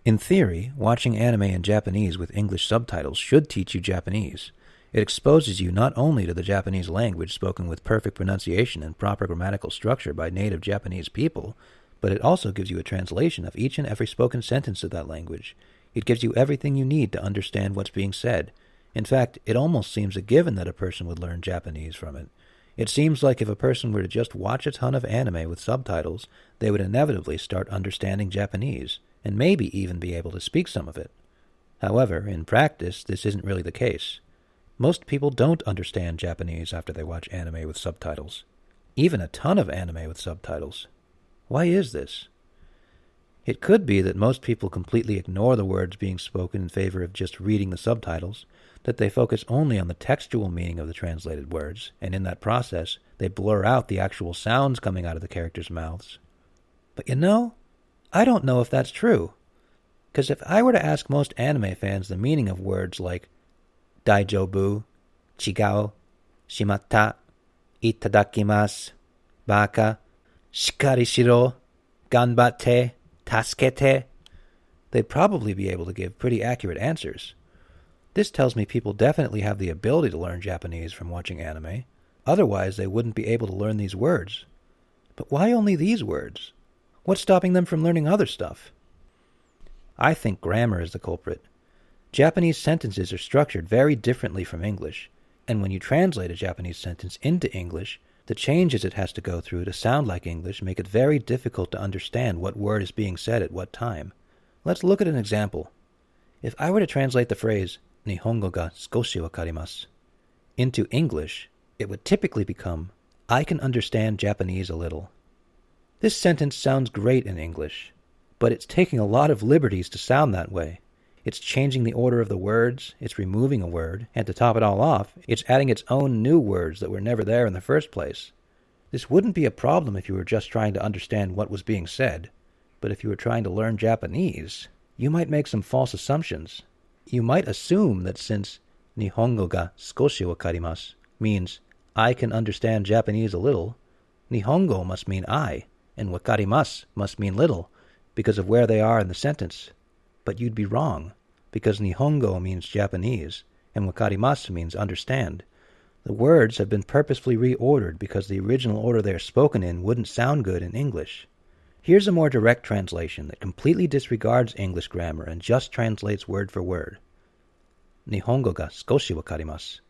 In theory, watching anime in Japanese with English subtitles should teach you Japanese. It exposes you not only to the Japanese language spoken with perfect pronunciation and proper grammatical structure by native Japanese people, but it also gives you a translation of each and every spoken sentence of that language. It gives you everything you need to understand what's being said. In fact, it almost seems a given that a person would learn Japanese from it. It seems like if a person were to just watch a ton of anime with subtitles, they would inevitably start understanding Japanese, and maybe even be able to speak some of it. However, in practice, this isn't really the case. Most people don't understand Japanese after they watch anime with subtitles. Even a ton of anime with subtitles. Why is this? It could be that most people completely ignore the words being spoken in favor of just reading the subtitles, that they focus only on the textual meaning of the translated words, and in that process, they blur out the actual sounds coming out of the characters' mouths. But I don't know if that's true. Because if I were to ask most anime fans the meaning of words like Daijobu, Chigao, Shimatta, Itadakimasu, Baka, Shikari shiro, Ganbatte, Tasukete, they'd probably be able to give pretty accurate answers. This tells me people definitely have the ability to learn Japanese from watching anime. Otherwise, they wouldn't be able to learn these words. But why only these words? What's stopping them from learning other stuff? I think grammar is the culprit. Japanese sentences are structured very differently from English, and when you translate a Japanese sentence into English, the changes it has to go through to sound like English make it very difficult to understand what word is being said at what time. Let's look at an example. If I were to translate the phrase, Nihongo ga skoshi wakarimasu, into English, it would typically become, I can understand Japanese a little. This sentence sounds great in English, but it's taking a lot of liberties to sound that way. It's changing the order of the words, it's removing a word, and to top it all off, it's adding its own new words that were never there in the first place. This wouldn't be a problem if you were just trying to understand what was being said, but if you were trying to learn Japanese, you might make some false assumptions. You might assume that since Nihongo ga skoshi wakarimasu means I can understand Japanese a little, Nihongo must mean I, and wakarimasu must mean little, because of where they are in the sentence. But you'd be wrong, because Nihongo means Japanese, and wakarimasu means understand. The words have been purposefully reordered because the original order they are spoken in wouldn't sound good in English. Here's a more direct translation that completely disregards English grammar and just translates word for word. Nihongo ga skoshi wakarimasu.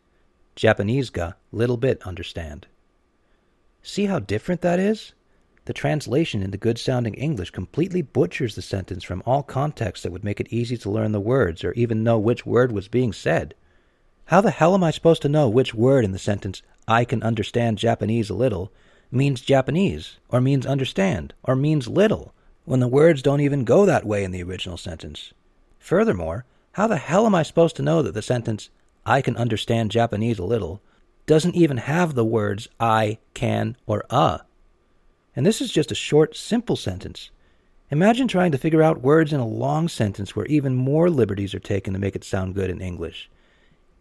Japanese ga little bit understand. See how different that is? The translation into good-sounding English completely butchers the sentence from all contexts that would make it easy to learn the words or even know which word was being said. How the hell am I supposed to know which word in the sentence, I can understand Japanese a little, means Japanese, or means understand, or means little, when the words don't even go that way in the original sentence? Furthermore, how the hell am I supposed to know that the sentence, I can understand Japanese a little, doesn't even have the words I, can, or And this is just a short, simple sentence. Imagine trying to figure out words in a long sentence where even more liberties are taken to make it sound good in English.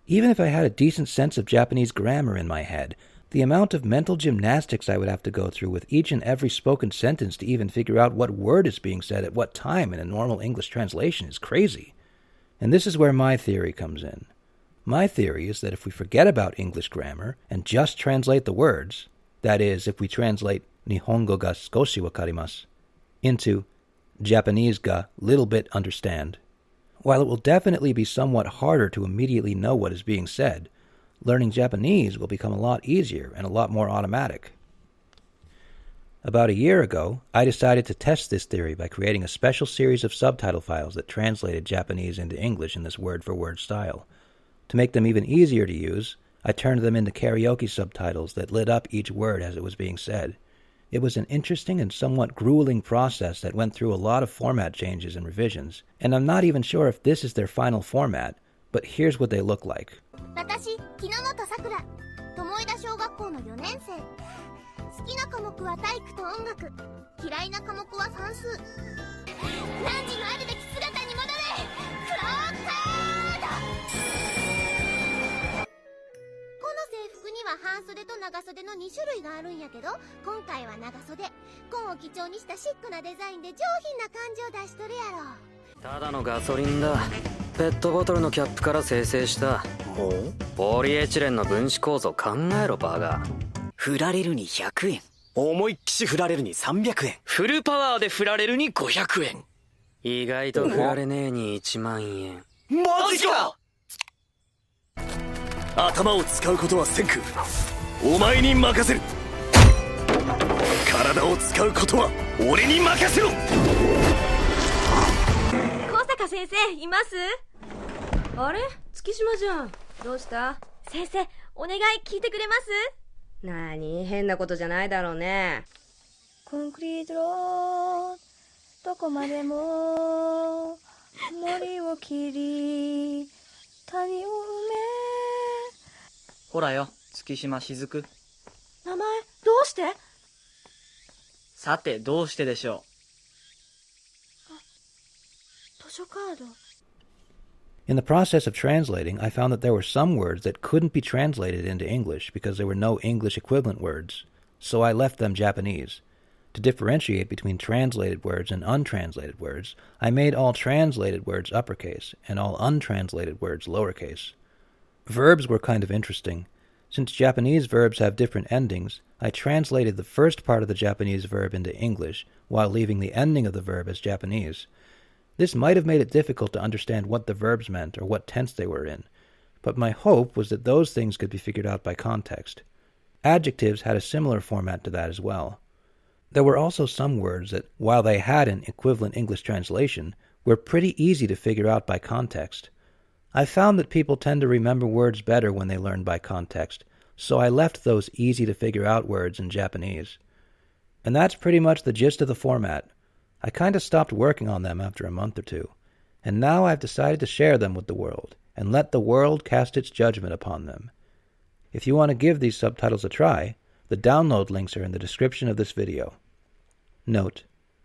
Even if I had a decent sense of Japanese grammar in my head, the amount of mental gymnastics I would have to go through with each and every spoken sentence to even figure out what word is being said at what time in a normal English translation is crazy. And this is where my theory comes in. My theory is that if we forget about English grammar and just translate the words, that is, if we translate Nihongo ga skoshi wakarimasu into Japanese ga little bit understand, while it will definitely be somewhat harder to immediately know what is being said, learning Japanese will become a lot easier and a lot more automatic. About a year ago, I decided to test this theory by creating a special series of subtitle files that translated Japanese into English in this word-for-word style. To make them even easier to use, I turned them into karaoke subtitles that lit up each word as it was being said. It was an interesting and somewhat grueling process that went through a lot of format changes and revisions, and I'm not even sure if this is their final format, but here's what they look like. 私、木之本さくら、友枝小学校の4年生。好きな科目は体育と音楽。嫌いな科目は算数。何時のあるべき姿に戻れ。クロークだ。この制服には半袖と長袖の2種類があるんやけど、今回は長袖。紺を基調にしたシックなデザインで上品な感じを出しとるやろ。ただのガソリンだ。ペットボトルのキャップから生成した。ポリエチレンの分子構造考えろバカ。振られるに100円。思いっきし振られるに300円。フルパワーで振られるに500円。意外と振られねえに1万円。マジか！頭を使うことはせんく、お前に任せる。体を使うことは俺に任せろ。高坂先生います？あれ？月島じゃん。どうした？先生お願い聞いてくれます？なに、変なことじゃないだろうね。コンクリートロードどこまでも森を切り谷を埋め。ほらよ、月島雫。名前どうして？さてどうしてでしょう。図書カード。In the process of translating, I found that there were some words that couldn't be translated into English because there were no English equivalent words, so I left them Japanese. To differentiate between translated words and untranslated words, I made all translated words uppercase and all untranslated words lowercase. Verbs were kind of interesting. Since Japanese verbs have different endings, I translated the first part of the Japanese verb into English while leaving the ending of the verb as Japanese. This might have made it difficult to understand what the verbs meant or what tense they were in, but my hope was that those things could be figured out by context. Adjectives had a similar format to that as well. There were also some words that, while they had an equivalent English translation, were pretty easy to figure out by context. I found that people tend to remember words better when they learn by context, so I left those easy-to-figure-out words in Japanese. And that's pretty much the gist of the format. I kind of stopped working on them after a month or two, and now I've decided to share them with the world, and let the world cast its judgment upon them. If you want to give these subtitles a try, the download links are in the description of this video. Note: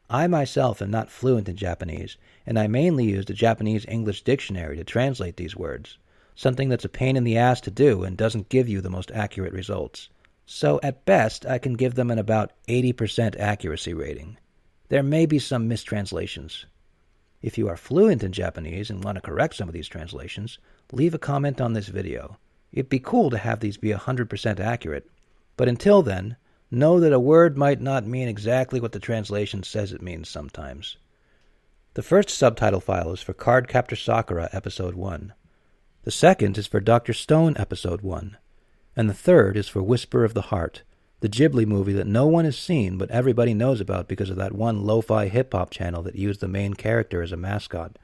I myself am not fluent in Japanese, and I mainly used a Japanese-English dictionary to translate these words, something that's a pain in the ass to do and doesn't give you the most accurate results. So at best, I can give them an about 80% accuracy rating. There may be some mistranslations. If you are fluent in Japanese and want to correct some of these translations, leave a comment on this video. It'd be cool to have these be 100% accurate. But until then, know that a word might not mean exactly what the translation says it means sometimes. The first subtitle file is for Card Captor Sakura Episode 1. The second is for Dr. Stone Episode 1. And the third is for Whisper of the Heart, the Ghibli movie that no one has seen but everybody knows about because of that one lo-fi hip-hop channel that used the main character as a mascot.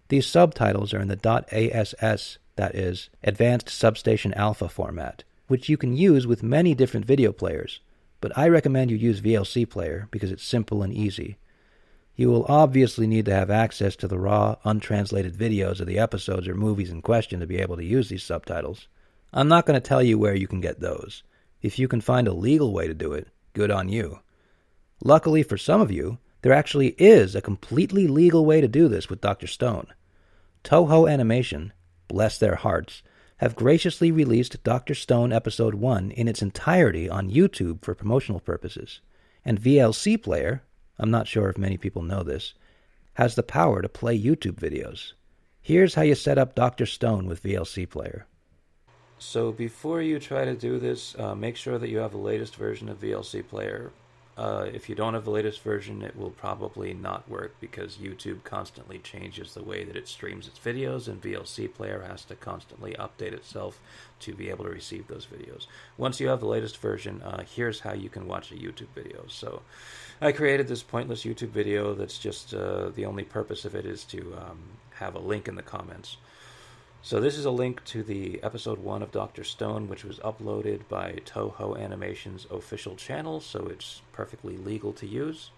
These subtitles are in the .ass, that is, Advanced Substation Alpha format, which you can use with many different video players, but I recommend you use VLC Player because it's simple and easy. You will obviously need to have access to the raw, untranslated videos of the episodes or movies in question to be able to use these subtitles. I'm not going to tell you where you can get those. If you can find a legal way to do it, good on you. Luckily for some of you, there actually is a completely legal way to do this with Dr. Stone. Toho Animation, bless their hearts, have graciously released Dr. Stone Episode 1 in its entirety on YouTube for promotional purposes. And VLC Player, I'm not sure if many people know this, has the power to play YouTube videos. Here's how you set up Dr. Stone with VLC Player. So before you try to do this, make sure that you have the latest version of VLC Player. If you don't have the latest version, it will probably not work because YouTube constantly changes the way that it streams its videos, and VLC Player has to constantly update itself to be able to receive those videos. Once you have the latest version, here's how you can watch a YouTube video. So I created this pointless YouTube video that's just the only purpose of it is to have a link in the comments. So this is a link to the episode 1 of Dr. Stone, which was uploaded by Toho Animation's official channel, so it's perfectly legal to use.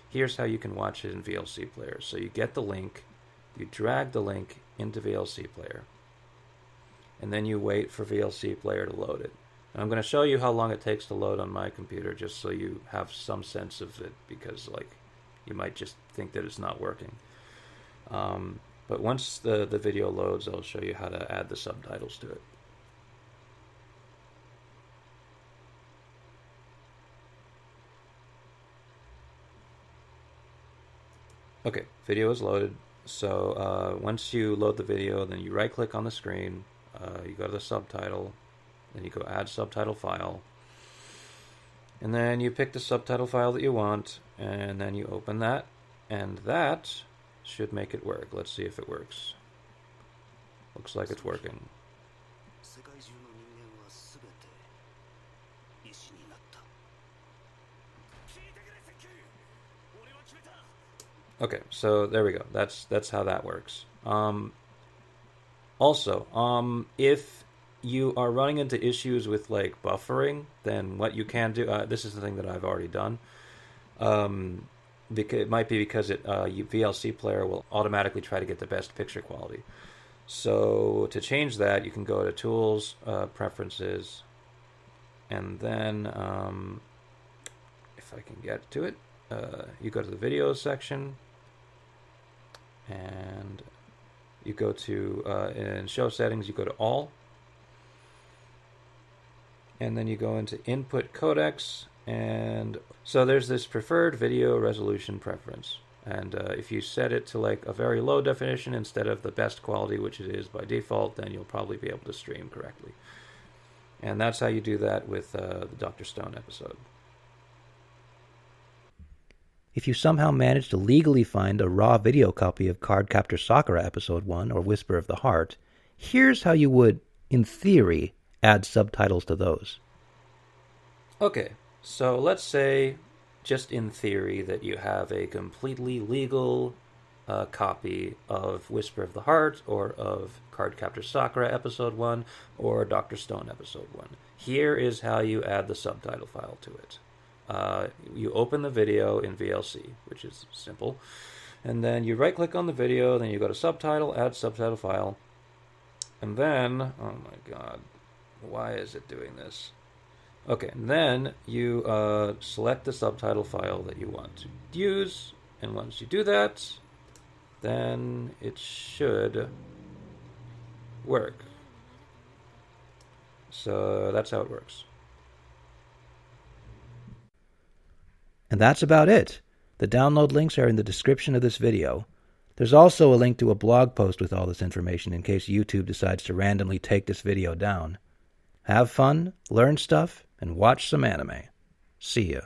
Here's how you can watch it in VLC Player. So you get the link, you drag the link into VLC Player, and then you wait for VLC Player to load it. And I'm going to show you how long it takes to load on my computer, just so you have some sense of it, because you might just think that it's not working. But once the video loads, I'll show you how to add the subtitles to it. Okay, video is loaded. So once you load the video, then you right-click on the screen, you go to the subtitle, then you go add subtitle file, and then you pick the subtitle file that you want, and then you open that, and that should make it work. Let's see if it works. Looks like it's working. Okay, so there we go. That's how that works. Also, if you are running into issues with like buffering, then what you can do, this is the thing that I've already done. It might be because VLC player will automatically try to get the best picture quality. So to change that, you can go to Tools, Preferences, and then if I can get to it, you go to the Videos section, and you go to in Show Settings, you go to All, and then you go into Input Codecs, and so there's this preferred video resolution preference, and if you set it to like a very low definition instead of the best quality, which it is by default, then you'll probably be able to stream correctly. And that's how you do that with the Dr. Stone episode. If you somehow manage to legally find a raw video copy of Cardcaptor Sakura Episode 1 or Whisper of the Heart, here's how you would, in theory, add subtitles to those. Okay, so let's say, just in theory, that you have a completely legal copy of Whisper of the Heart or of Cardcaptor Sakura Episode 1 or Dr. Stone Episode 1. Here is how you add the subtitle file to it. You open the video in VLC, which is simple, and then you right-click on the video, then you go to Subtitle, Add Subtitle File, and then, oh my god, why is it doing this? Okay, and then you select the subtitle file that you want to use, and once you do that, then it should work. So that's how it works. And that's about it. The download links are in the description of this video. There's also a link to a blog post with all this information in case YouTube decides to randomly take this video down. Have fun, learn stuff, and watch some anime. See ya.